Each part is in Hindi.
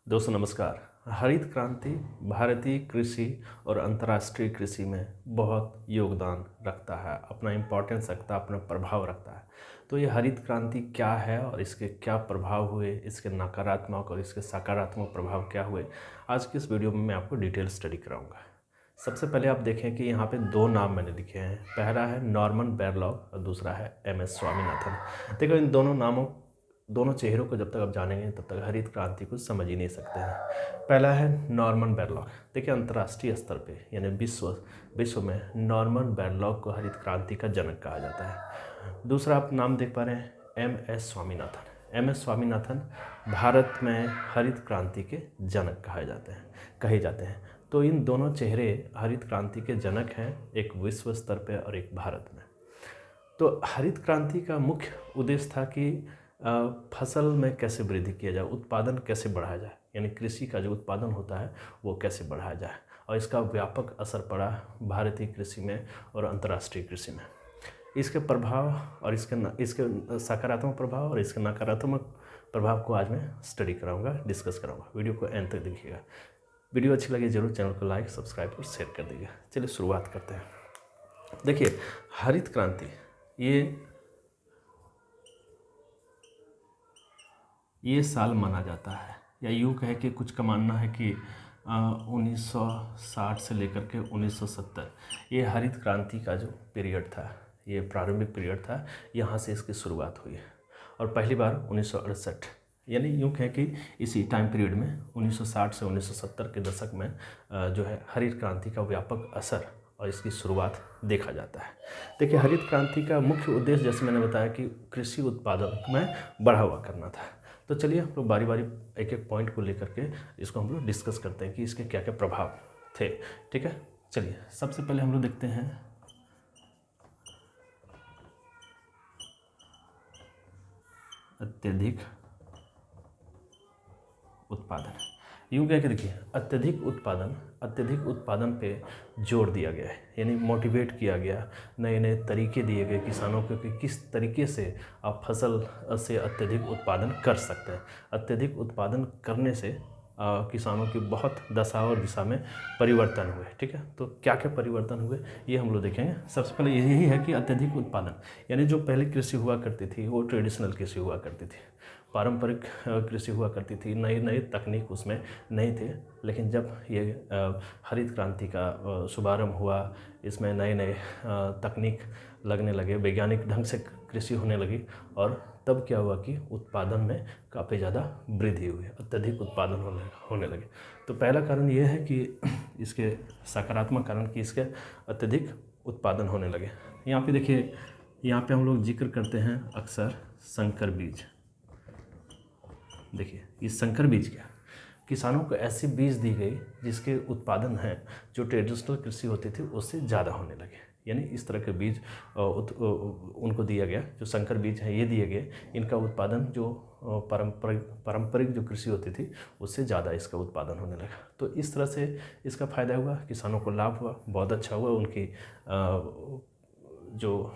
दोस्तों नमस्कार। हरित क्रांति भारतीय कृषि और अंतर्राष्ट्रीय कृषि में बहुत योगदान रखता है, अपना इम्पोर्टेंस रखता है, अपना प्रभाव रखता है। तो ये हरित क्रांति क्या है और इसके क्या प्रभाव हुए, इसके नकारात्मक और इसके सकारात्मक प्रभाव क्या हुए, आज की इस वीडियो में मैं आपको डिटेल स्टडी कराऊंगा। सबसे पहले आप देखें कि यहाँ पे दो नाम मैंने लिखे हैं। पहला है नॉर्मन बोरलॉग और दूसरा है MS स्वामीनाथन। देखो, इन दोनों चेहरों को जब तक आप जानेंगे तब तक हरित क्रांति को समझ ही नहीं सकते हैं। पहला है नॉर्मन बोरलॉग। देखिए, अंतर्राष्ट्रीय स्तर पे यानी विश्व में नॉर्मन बोरलॉग को हरित क्रांति का जनक कहा जाता है। दूसरा आप नाम देख पा रहे हैं MS स्वामीनाथन। MS स्वामीनाथन भारत में हरित क्रांति के जनक कहे जाते हैं। तो इन दोनों चेहरे हरित क्रांति के जनक हैं, एक विश्व स्तर पे और एक भारत में। तो हरित क्रांति का मुख्य उद्देश्य था कि फसल में कैसे वृद्धि किया जाए, उत्पादन कैसे बढ़ाया जाए, यानी कृषि का जो उत्पादन होता है वो कैसे बढ़ाया जाए, और इसका व्यापक असर पड़ा भारतीय कृषि में और अंतर्राष्ट्रीय कृषि में। इसके प्रभाव और इसके सकारात्मक प्रभाव और इसके नकारात्मक प्रभाव को आज मैं स्टडी कराऊंगा, डिस्कस कराऊंगा। वीडियो को एंड तक देखिएगा। वीडियो अच्छी लगे जरूर चैनल को लाइक, सब्सक्राइब और शेयर कर दीजिएगा। चलिए शुरुआत करते हैं। देखिए, हरित क्रांति ये साल माना जाता है, या यूँ कहे कि कुछ का मानना है कि 1960 से लेकर के 1970 ये हरित क्रांति का जो पीरियड था, ये प्रारंभिक पीरियड था, यहाँ से इसकी शुरुआत हुई है। और पहली बार 1968 यानी यूँ कहें कि इसी टाइम पीरियड में 1960 से 1970 के दशक में जो है हरित क्रांति का व्यापक असर और इसकी शुरुआत देखा जाता है। देखिए, हरित क्रांति का मुख्य उद्देश्य जैसे मैंने बताया कि कृषि उत्पादन में बढ़ावा करना था। तो चलिए हम लोग बारी बारी एक एक पॉइंट को लेकर के इसको हम लोग डिस्कस करते हैं कि इसके क्या क्या प्रभाव थे। ठीक है, चलिए सबसे पहले हम लोग देखते हैं अत्यधिक उत्पादन। यूँ कह के देखिए, अत्यधिक उत्पादन पे जोर दिया गया है, यानी मोटिवेट किया गया, नए नए तरीके दिए गए किसानों को कि किस तरीके से आप फसल से अत्यधिक उत्पादन कर सकते हैं। अत्यधिक उत्पादन करने से किसानों की बहुत दशा और दिशा में परिवर्तन हुए। ठीक है, तो क्या क्या परिवर्तन हुए ये हम लोग देखेंगे। सबसे पहले यही है कि अत्यधिक उत्पादन, यानी जो पहले कृषि हुआ करती थी वो ट्रेडिशनल कृषि हुआ करती थी, पारंपरिक कृषि हुआ करती थी, नए तकनीक उसमें नहीं थे। लेकिन जब ये हरित क्रांति का शुभारंभ हुआ, इसमें नए तकनीक लगने लगे, वैज्ञानिक ढंग से कृषि होने लगी, और तब क्या हुआ कि उत्पादन में काफ़ी ज़्यादा वृद्धि हुई, अत्यधिक उत्पादन होने लगे। तो पहला कारण ये है कि इसके सकारात्मक कारण कि इसके अत्यधिक उत्पादन होने लगे। यहाँ पे देखिए, यहाँ पे हम लोग जिक्र करते हैं अक्सर संकर बीज। देखिए, ये संकर बीज क्या, किसानों को ऐसे बीज दी गई जिसके उत्पादन हैं जो ट्रेडिशनल कृषि होती थी उससे ज़्यादा होने लगे। यानी इस तरह के बीज उनको दिया गया, जो संकर बीज हैं ये दिए गए। इनका उत्पादन जो पारंपरिक जो कृषि होती थी उससे ज़्यादा इसका उत्पादन होने लगा। तो इस तरह से इसका फ़ायदा हुआ, किसानों को लाभ हुआ, बहुत अच्छा हुआ। उनकी जो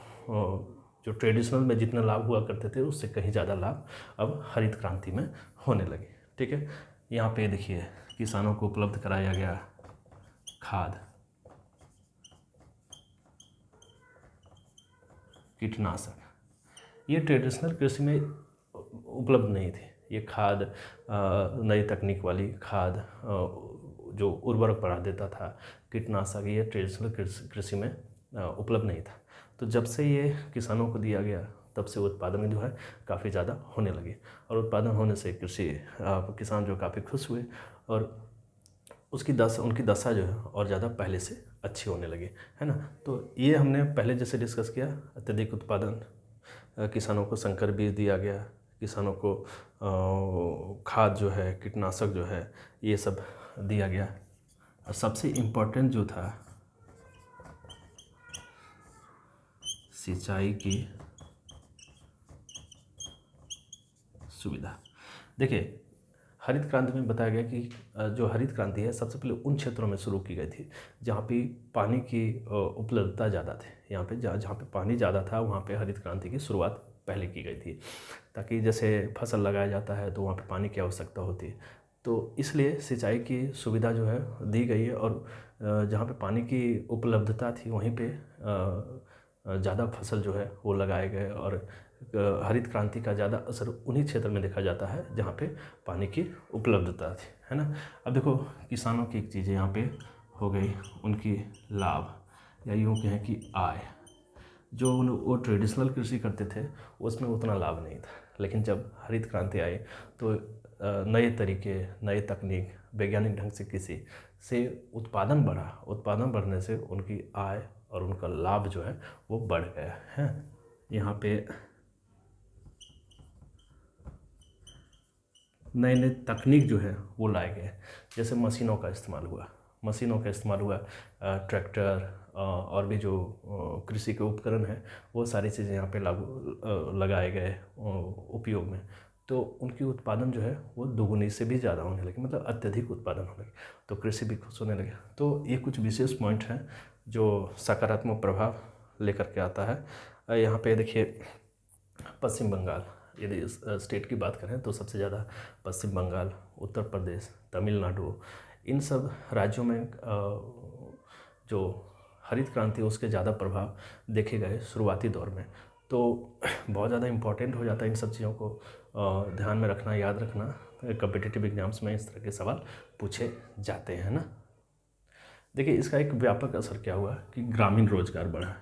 ट्रेडिशनल में जितना लाभ हुआ करते थे उससे कहीं ज़्यादा लाभ अब हरित क्रांति में होने लगे। ठीक है, यहाँ पे देखिए, किसानों को उपलब्ध कराया गया खाद, कीटनाशक। ये ट्रेडिशनल कृषि में उपलब्ध नहीं थे। ये खाद, नई तकनीक वाली खाद जो उर्वरक बढ़ा देता था, कीटनाशक, ये ट्रेडिशनल कृषि में उपलब्ध नहीं था। तो जब से ये किसानों को दिया गया तब से उत्पादन जो है काफ़ी ज़्यादा होने लगे, और उत्पादन होने से किसान जो काफ़ी खुश हुए, और उनकी दशा जो है और ज़्यादा पहले से अच्छी होने लगी, है ना। तो ये हमने पहले जैसे डिस्कस किया, अत्यधिक उत्पादन, किसानों को संकर बीज दिया गया, किसानों को खाद जो है, कीटनाशक जो है, ये सब दिया गया। और सबसे इम्पोर्टेंट जो था, सिंचाई की सुविधा। देखिए, हरित क्रांति में बताया गया कि जो हरित क्रांति है सबसे पहले उन क्षेत्रों में शुरू की गई थी जहाँ पे पानी की उपलब्धता ज़्यादा थी। यहाँ पे जहाँ पे पानी ज़्यादा था वहाँ पे हरित क्रांति की शुरुआत पहले की गई थी, ताकि जैसे फसल लगाया जाता है तो वहाँ पे पानी की आवश्यकता होती है। तो इसलिए सिंचाई की सुविधा जो है दी गई है, और जहाँ पे पानी की उपलब्धता थी वहीं पे ज़्यादा फसल जो है वो लगाए गए, और हरित क्रांति का ज़्यादा असर उन्हीं क्षेत्र में देखा जाता है जहाँ पे पानी की उपलब्धता थी, है ना। अब देखो किसानों की एक चीज़ें यहाँ पे हो गई, उनकी लाभ या यूँ कहें कि आय। जो वो ट्रेडिशनल कृषि करते थे उसमें उतना लाभ नहीं था, लेकिन जब हरित क्रांति आई तो नए तरीके, नए तकनीक, वैज्ञानिक ढंग से कृषि से उत्पादन बढ़ा। उत्पादन बढ़ने से उनकी आय और उनका लाभ जो है वो बढ़ गया है। यहाँ पे नए नए तकनीक जो है वो लाए गए, जैसे मशीनों का इस्तेमाल हुआ, ट्रैक्टर और भी जो कृषि के उपकरण हैं वो सारी चीज़ें यहाँ पे लगाए गए उपयोग में। तो उनकी उत्पादन जो है वो दोगुनी से भी ज़्यादा होने लगी, मतलब अत्यधिक उत्पादन होने लगे, तो कृषि भी खुश होने लगे। तो ये कुछ विशेष पॉइंट हैं जो सकारात्मक प्रभाव लेकर के आता है। यहाँ पे देखिए पश्चिम बंगाल, यदि इस स्टेट की बात करें तो सबसे ज़्यादा पश्चिम बंगाल, उत्तर प्रदेश, तमिलनाडु, इन सब राज्यों में जो हरित क्रांति उसके ज़्यादा प्रभाव देखे गए शुरुआती दौर में। तो बहुत ज़्यादा इम्पोर्टेंट हो जाता है इन सब चीज़ों को ध्यान में रखना, याद रखना। कॉम्पिटिटिव एग्जाम्स में इस तरह के सवाल पूछे जाते हैं ना। देखिए इसका एक व्यापक असर क्या हुआ कि ग्रामीण रोजगार बढ़ा।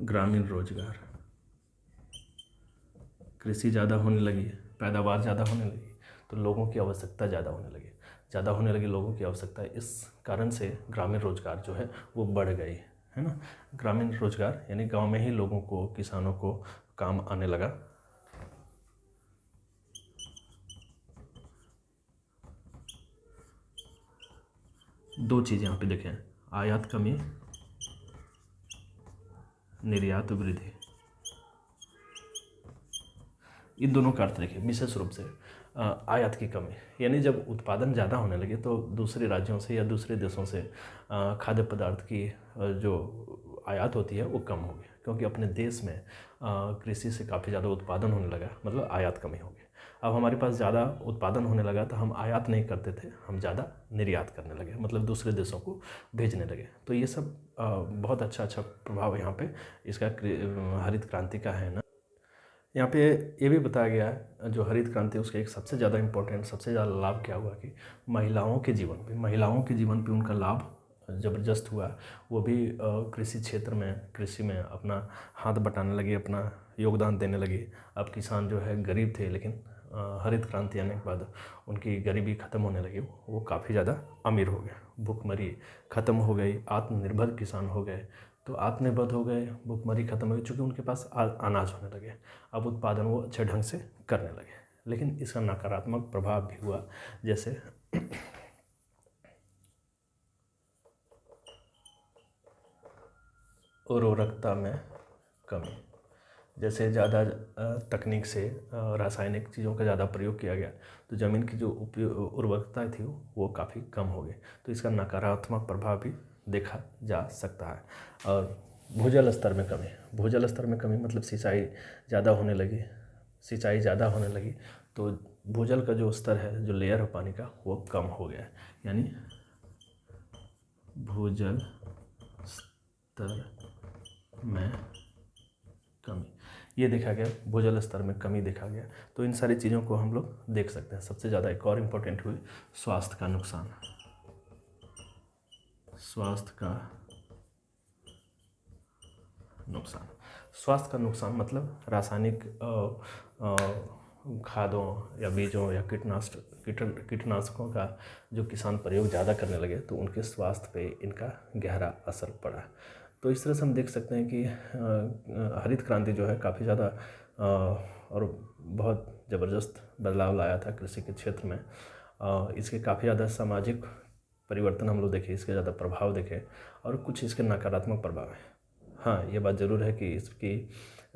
ग्रामीण रोजगार, कृषि ज़्यादा होने लगी, पैदावार ज़्यादा होने लगी, तो लोगों की आवश्यकता ज़्यादा होने लगी लोगों की आवश्यकता। इस कारण से ग्रामीण रोजगार जो है वो बढ़ गई, है ना। ग्रामीण रोजगार यानी गांव में ही लोगों को, किसानों को काम आने लगा। दो चीज़ यहाँ पे देखें, आयात कमी, निर्यात वृद्धि, इन दोनों का अर्थ देखिए। विशेष रूप से आयात की कमी, यानी जब उत्पादन ज़्यादा होने लगे तो दूसरे राज्यों से या दूसरे देशों से खाद्य पदार्थ की जो आयात होती है वो कम हो गई, क्योंकि अपने देश में कृषि से काफ़ी ज़्यादा उत्पादन होने लगा, मतलब आयात कमी हो गई। अब हमारे पास ज़्यादा उत्पादन होने लगा तो हम आयात नहीं करते थे, हम ज़्यादा निर्यात करने लगे, मतलब दूसरे देशों को भेजने लगे। तो ये सब बहुत अच्छा प्रभाव यहाँ पे इसका हरित क्रांति का है ना। यहाँ पे ये भी बताया गया है जो हरित क्रांति उसका एक सबसे ज़्यादा इम्पोर्टेंट, सबसे ज़्यादा लाभ क्या हुआ कि महिलाओं के जीवन पे उनका लाभ ज़बरदस्त हुआ। वो भी कृषि क्षेत्र में, कृषि में अपना हाथ बटाने लगे, अपना योगदान देने लगे। अब किसान जो है गरीब थे, लेकिन हरित क्रांति आने के बाद उनकी गरीबी ख़त्म होने लगी, वो काफ़ी ज़्यादा अमीर हो गए, भुखमरी ख़त्म हो गई, आत्मनिर्भर किसान हो गए। तो आत्मनिर्भर हो गए, भुखमरी खत्म हो गई, चूँकि उनके पास अनाज होने लगे, अब उत्पादन वो अच्छे ढंग से करने लगे। लेकिन इसका नकारात्मक प्रभाव भी हुआ, जैसे उर्वरकता में कमी, जैसे ज़्यादा तकनीक से रासायनिक चीज़ों का ज़्यादा प्रयोग किया गया तो ज़मीन की जो उर्वरकता थी वो काफ़ी कम हो गई। तो इसका नकारात्मक प्रभाव भी देखा जा सकता है। और भूजल स्तर में कमी मतलब सिंचाई ज़्यादा होने लगी तो भूजल का जो स्तर है, जो लेयर है पानी का, वो कम हो गया, यानी भूजल स्तर में कमी, ये देखा गया, भूजल स्तर में कमी देखा गया। तो इन सारी चीज़ों को हम लोग देख सकते हैं। सबसे ज़्यादा एक और इम्पोर्टेंट हुई स्वास्थ्य का नुकसान। स्वास्थ्य का नुकसान मतलब रासायनिक खादों या बीजों या कीटनाशकों का जो किसान प्रयोग ज़्यादा करने लगे तो उनके स्वास्थ्य पे इनका गहरा असर पड़ा। तो इस तरह से हम देख सकते हैं कि हरित क्रांति जो है काफ़ी ज़्यादा और बहुत ज़बरदस्त बदलाव लाया था कृषि के क्षेत्र में। इसके काफ़ी ज़्यादा सामाजिक परिवर्तन हम लोग देखें, इसके ज़्यादा प्रभाव देखें, और कुछ इसके नकारात्मक प्रभाव हैं। हाँ, ये बात ज़रूर है कि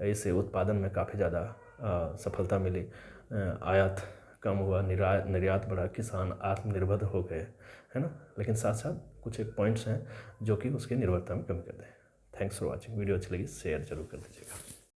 इससे उत्पादन में काफ़ी ज़्यादा सफलता मिली, आयात कम हुआ, निर्यात बढ़ा, किसान आत्मनिर्भर हो गए, है ना। लेकिन साथ साथ कुछ एक पॉइंट्स हैं जो कि उसकी निर्भरता में कमी करते हैं। Thanks for watching. वीडियो अच्छी लगी शेयर जरूर कर दीजिएगा।